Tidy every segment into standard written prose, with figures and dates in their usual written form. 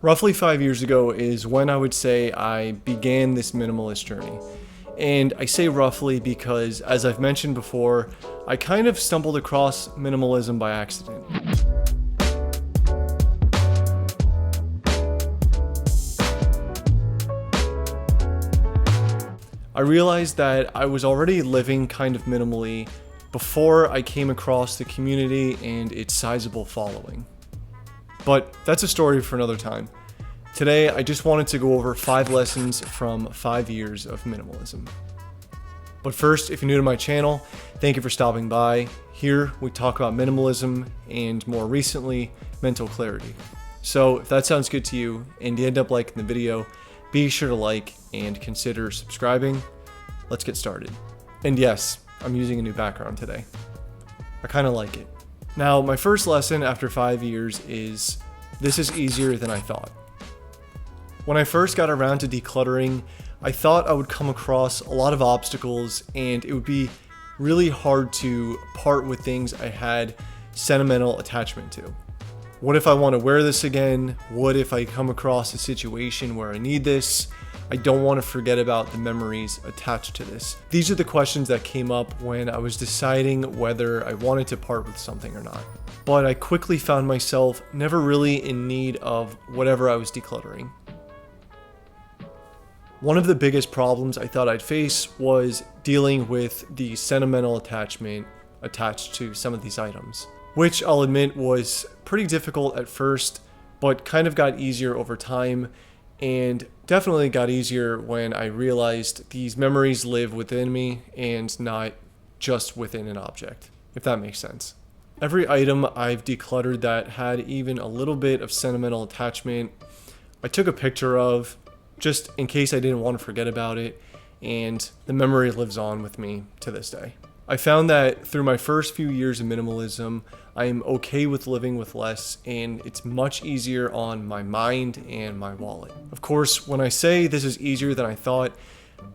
Roughly 5 years ago is when I would say I began this minimalist journey. And I say roughly because, as I've mentioned before, I kind of stumbled across minimalism by accident. I realized that I was already living kind of minimally before I came across the community and its sizable following. But that's a story for another time. Today, I just wanted to go over 5 lessons from 5 years of minimalism. But first, if you're new to my channel, thank you for stopping by. Here, we talk about minimalism and, more recently, mental clarity. So if that sounds good to you and you end up liking the video, be sure to like and consider subscribing. Let's get started. And yes, I'm using a new background today. I kind of like it. Now, my first lesson after 5 years is this is easier than I thought. When I first got around to decluttering, I thought I would come across a lot of obstacles and it would be really hard to part with things I had sentimental attachment to. What if I want to wear this again? What if I come across a situation where I need this? I don't want to forget about the memories attached to this. These are the questions that came up when I was deciding whether I wanted to part with something or not. But I quickly found myself never really in need of whatever I was decluttering. One of the biggest problems I thought I'd face was dealing with the sentimental attachment attached to some of these items, which I'll admit was pretty difficult at first, but kind of got easier over time, and definitely got easier when I realized these memories live within me and not just within an object, if that makes sense. Every item I've decluttered that had even a little bit of sentimental attachment, I took a picture of, just in case I didn't want to forget about it, and the memory lives on with me to this day. I found that through my first few years of minimalism, I am okay with living with less, and it's much easier on my mind and my wallet. Of course, when I say this is easier than I thought,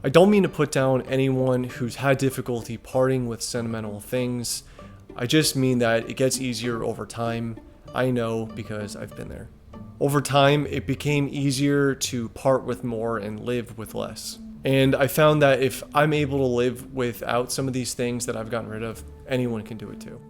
I don't mean to put down anyone who's had difficulty parting with sentimental things. I just mean that it gets easier over time. I know because I've been there. Over time, it became easier to part with more and live with less. And I found that if I'm able to live without some of these things that I've gotten rid of, anyone can do it too.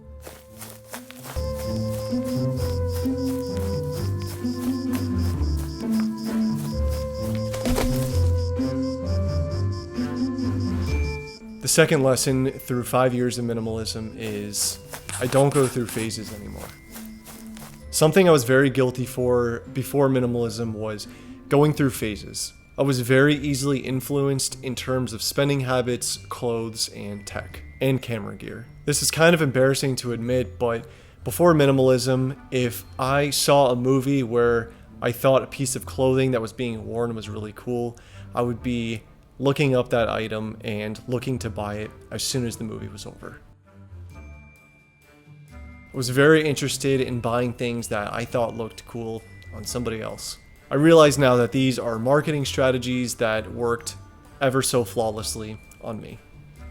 The second lesson through 5 years of minimalism is I don't go through phases anymore. Something I was very guilty for before minimalism was going through phases. I was very easily influenced in terms of spending habits, clothes, and tech, and camera gear. This is kind of embarrassing to admit, but before minimalism, if I saw a movie where I thought a piece of clothing that was being worn was really cool, I would be looking up that item and looking to buy it as soon as the movie was over. I was very interested in buying things that I thought looked cool on somebody else. I realize now that these are marketing strategies that worked ever so flawlessly on me.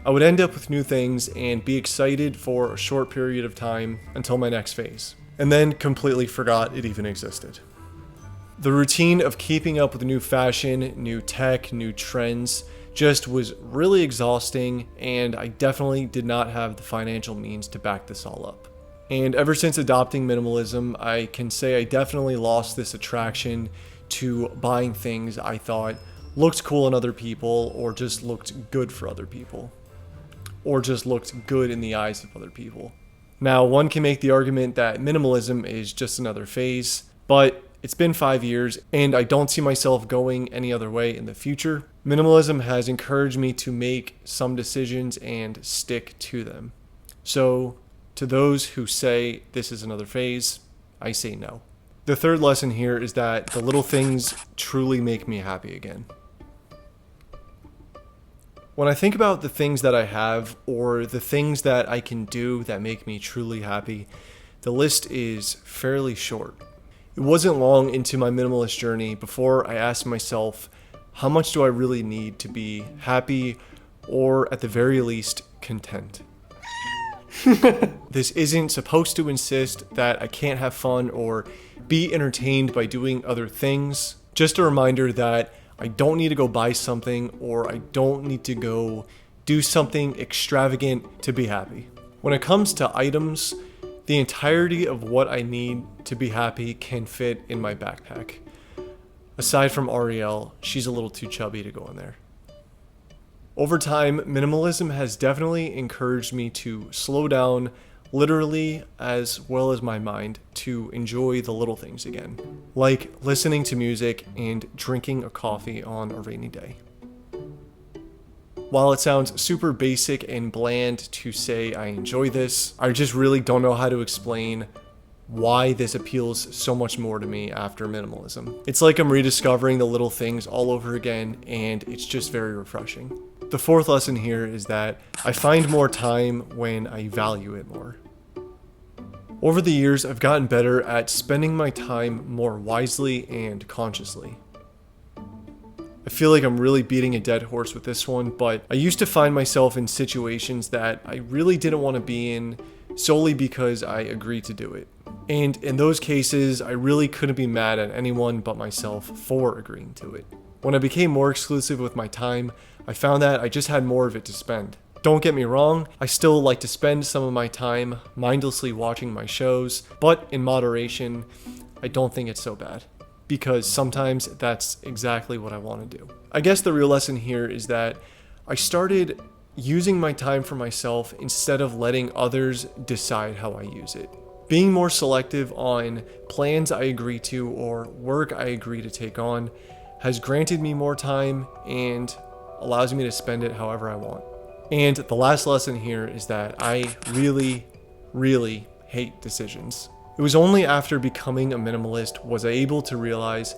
I would end up with new things and be excited for a short period of time until my next phase, and then completely forgot it even existed. The routine of keeping up with new fashion, new tech, new trends just was really exhausting, and I definitely did not have the financial means to back this all up. And ever since adopting minimalism, I can say I definitely lost this attraction to buying things I thought looked cool on other people, or just looked good for other people, or just looked good in the eyes of other people. Now, one can make the argument that minimalism is just another phase, but it's been 5 years and I don't see myself going any other way in the future. Minimalism has encouraged me to make some decisions and stick to them. So, to those who say this is another phase, I say no. The third lesson here is that the little things truly make me happy again. When I think about the things that I have, or the things that I can do that make me truly happy, the list is fairly short. It wasn't long into my minimalist journey before I asked myself, how much do I really need to be happy, or at the very least, content? This isn't supposed to insist that I can't have fun or be entertained by doing other things. Just a reminder that I don't need to go buy something or I don't need to go do something extravagant to be happy. When it comes to items, the entirety of what I need to be happy can fit in my backpack. Aside from Ariel, she's a little too chubby to go in there. Over time, minimalism has definitely encouraged me to slow down, literally as well as my mind, to enjoy the little things again, like listening to music and drinking a coffee on a rainy day. While it sounds super basic and bland to say I enjoy this, I just really don't know how to explain why this appeals so much more to me after minimalism. It's like I'm rediscovering the little things all over again, and it's just very refreshing. The fourth lesson here is that I find more time when I value it more. Over the years, I've gotten better at spending my time more wisely and consciously. I feel like I'm really beating a dead horse with this one, but I used to find myself in situations that I really didn't want to be in solely because I agreed to do it. And in those cases, I really couldn't be mad at anyone but myself for agreeing to it. When I became more exclusive with my time, I found that I just had more of it to spend. Don't get me wrong, I still like to spend some of my time mindlessly watching my shows, but in moderation, I don't think it's so bad. Because sometimes that's exactly what I want to do. I guess the real lesson here is that I started using my time for myself instead of letting others decide how I use it. Being more selective on plans I agree to or work I agree to take on has granted me more time and allows me to spend it however I want. And the last lesson here is that I really, really hate decisions. It was only after becoming a minimalist was I able to realize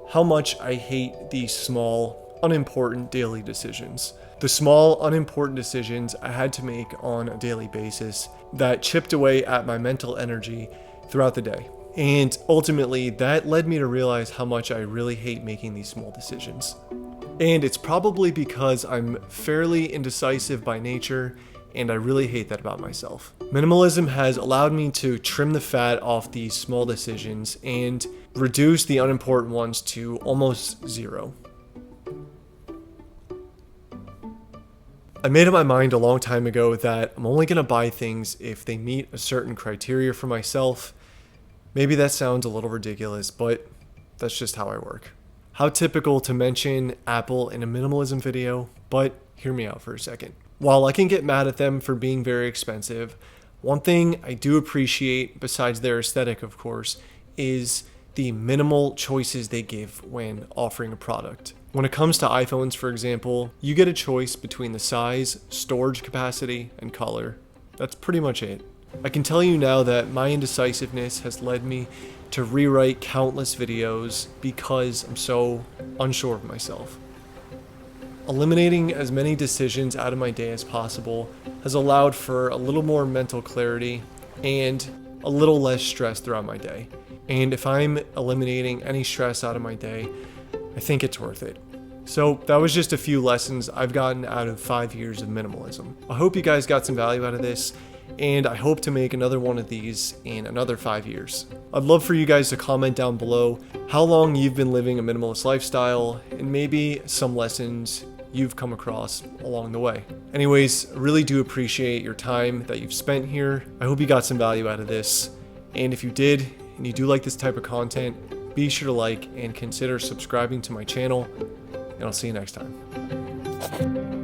how much I hate these small, unimportant daily decisions. The small, unimportant decisions I had to make on a daily basis that chipped away at my mental energy throughout the day. And ultimately, that led me to realize how much I really hate making these small decisions. And it's probably because I'm fairly indecisive by nature, and I really hate that about myself. Minimalism has allowed me to trim the fat off these small decisions and reduce the unimportant ones to almost zero. I made up my mind a long time ago that I'm only going to buy things if they meet a certain criteria for myself. Maybe that sounds a little ridiculous, but that's just how I work. How typical to mention Apple in a minimalism video, but hear me out for a second. While I can get mad at them for being very expensive, one thing I do appreciate, besides their aesthetic of course, is the minimal choices they give when offering a product. When it comes to iPhones, for example, you get a choice between the size, storage capacity, and color. That's pretty much it. I can tell you now that my indecisiveness has led me to rewrite countless videos because I'm so unsure of myself. Eliminating as many decisions out of my day as possible has allowed for a little more mental clarity and a little less stress throughout my day. And if I'm eliminating any stress out of my day, I think it's worth it. So that was just a few lessons I've gotten out of 5 years of minimalism. I hope you guys got some value out of this, and I hope to make another one of these in another 5 years. I'd love for you guys to comment down below how long you've been living a minimalist lifestyle, and maybe some lessons you've come across along the way. Anyways, I really do appreciate your time that you've spent here. I hope you got some value out of this, and if you did, and you do like this type of content, be sure to like and consider subscribing to my channel, and I'll see you next time.